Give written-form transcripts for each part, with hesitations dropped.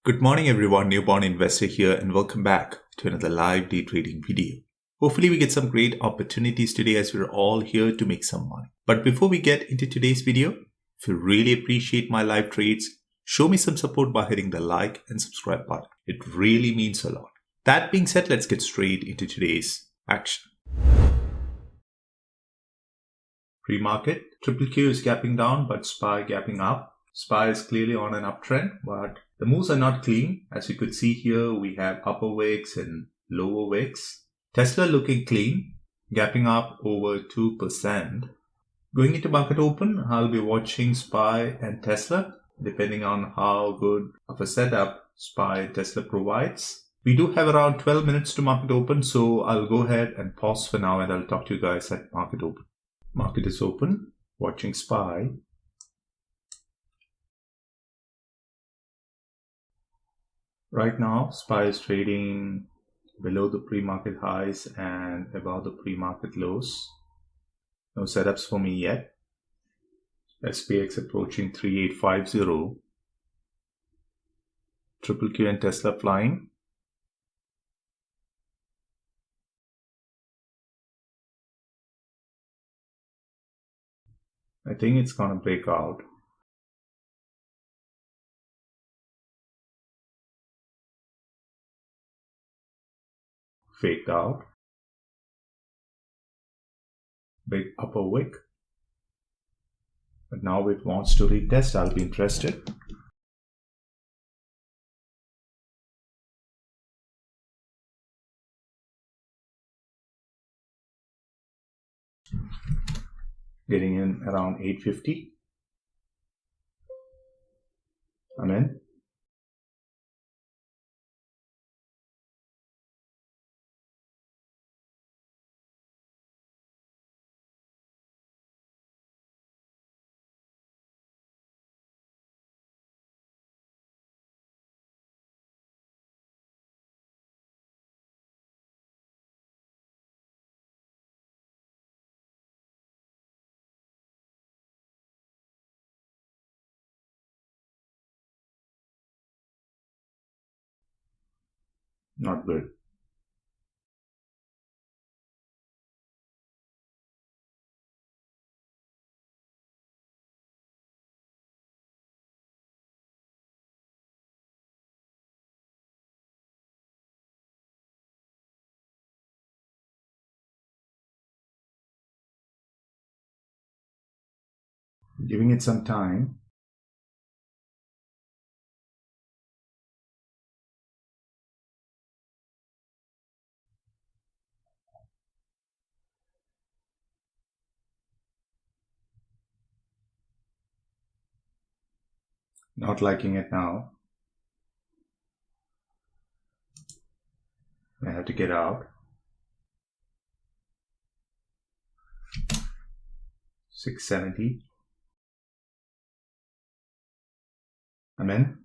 Good morning everyone, Newborn Investor here and welcome back to another live day trading video. Hopefully we get some great opportunities today as we're all here to make some money. But before we get into today's video, if you really appreciate my live trades, show me some support by hitting the like and subscribe button. It really means a lot. That being said, let's get straight into today's action. Pre-market, QQQ is gapping down but SPY gapping up. SPY is clearly on an uptrend, but the moves are not clean. As you could see here, we have upper wicks and lower wicks. Tesla looking clean, gapping up over 2%. Going into market open, I'll be watching SPY and Tesla, depending on how good of a setup SPY and Tesla provides. We do have around 12 minutes to market open, so I'll go ahead and pause for now and I'll talk to you guys at market open. Market is open, watching SPY. Right now, SPY is trading below the pre-market highs and above the pre-market lows. No setups for me yet. SPX approaching 3850. QQQ and Tesla flying. I think it's going to break out. Faked out. Big upper wick. But now it wants to retest. I'll be interested. Getting in around 850. I'm in. Not good. Giving it some time. Not liking it now. I have to get out. 670. I'm in.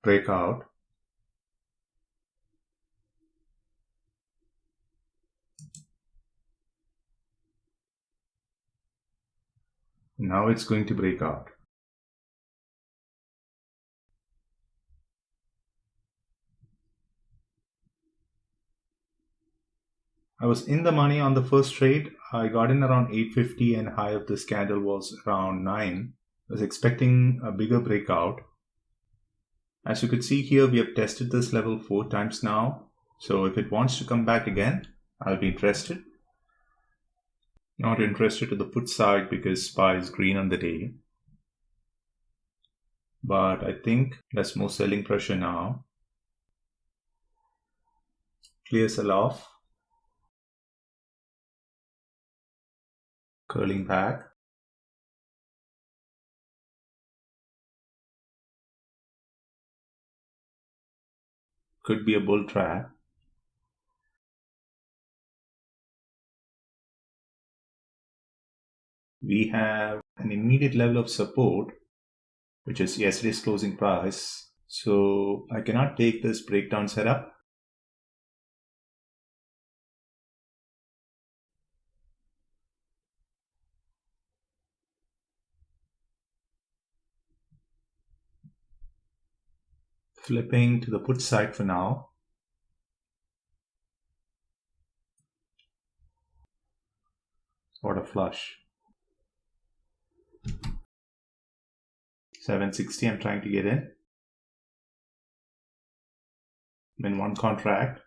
Breakout. Now it's going to break out. I was in the money on the first trade. I got in around 850 and high of this candle was around 9. I was expecting a bigger breakout. As you could see here, we have tested this level 4 times now. So if it wants to come back again, I'll be interested. Not interested to the put side because SPY is green on the day. But I think there's more selling pressure now. Clear sell off. Curling back. Could be a bull trap. We have an immediate level of support, which is yesterday's closing price. So I cannot take this breakdown setup. Flipping to the put side for now. What a flush. 760, I'm trying to get in. I'm in one contract.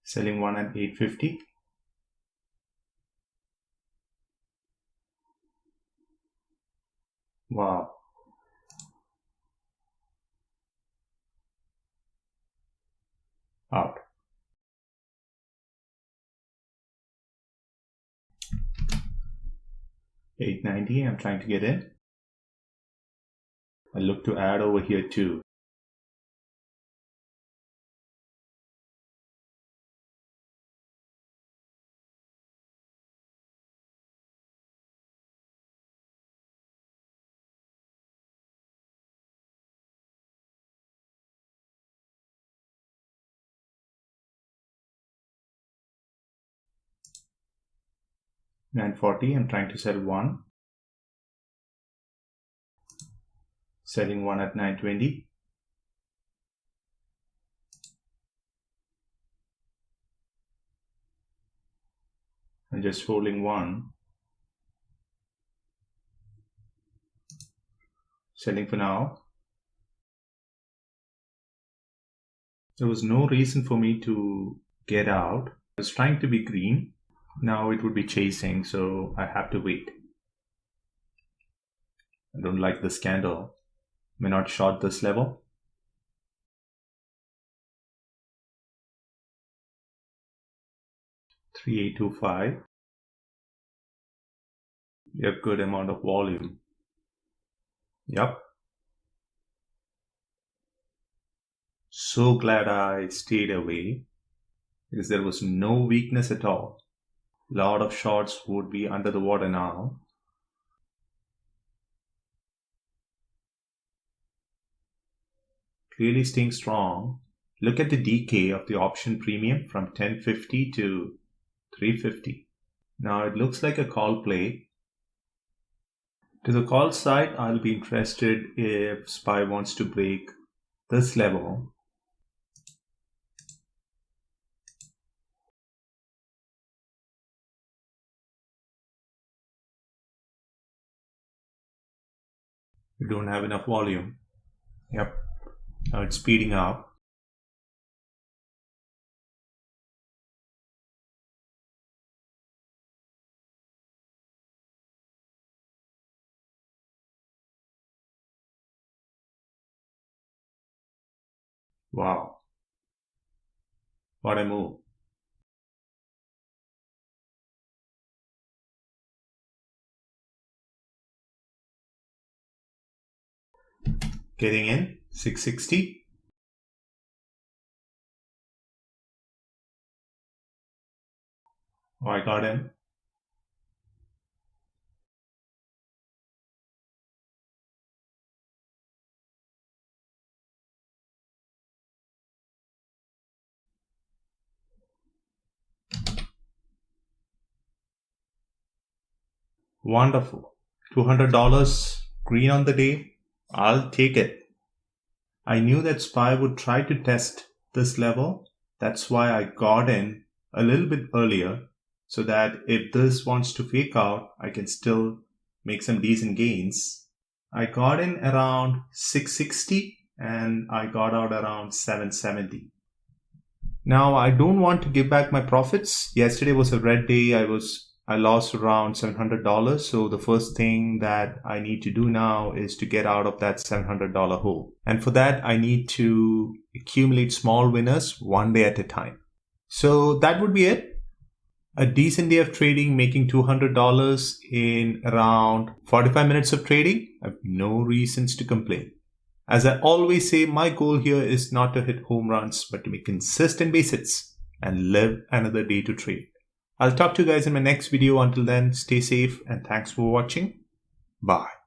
Selling one at 850. Wow. Out. $890, I'm trying to get in. I look to add over here too. $940, I'm trying to sell one. Selling one at $920. I'm just holding one. Selling for now. There was no reason for me to get out. I was trying to be green. Now it would be chasing, so I have to wait. I don't like this candle. May not short this level. $3,825. We have good amount of volume. Yep. So glad I stayed away because there was no weakness at all. A lot of shorts would be under the water now. Clearly staying strong. Look at the decay of the option premium from 1050 to 350. Now it looks like a call play. To the call side, I'll be interested if SPY wants to break this level. We don't have enough volume. Yep. Now it's speeding up. Wow. What a move. Getting in, 660. Oh, I got in. Wonderful. $200 green on the day. I'll take it. I knew that SPY would try to test this level. That's why I got in a little bit earlier so that if this wants to fake out, I can still make some decent gains. I got in around 660 and I got out around 770. Now I don't want to give back my profits. Yesterday was a red day. I lost around $700. So the first thing that I need to do now is to get out of that $700 hole. And for that, I need to accumulate small winners one day at a time. So that would be it. A decent day of trading, making $200 in around 45 minutes of trading. I have no reasons to complain. As I always say, my goal here is not to hit home runs, but to make consistent base hits and live another day to trade. I'll talk to you guys in my next video. Until then, stay safe and thanks for watching. Bye.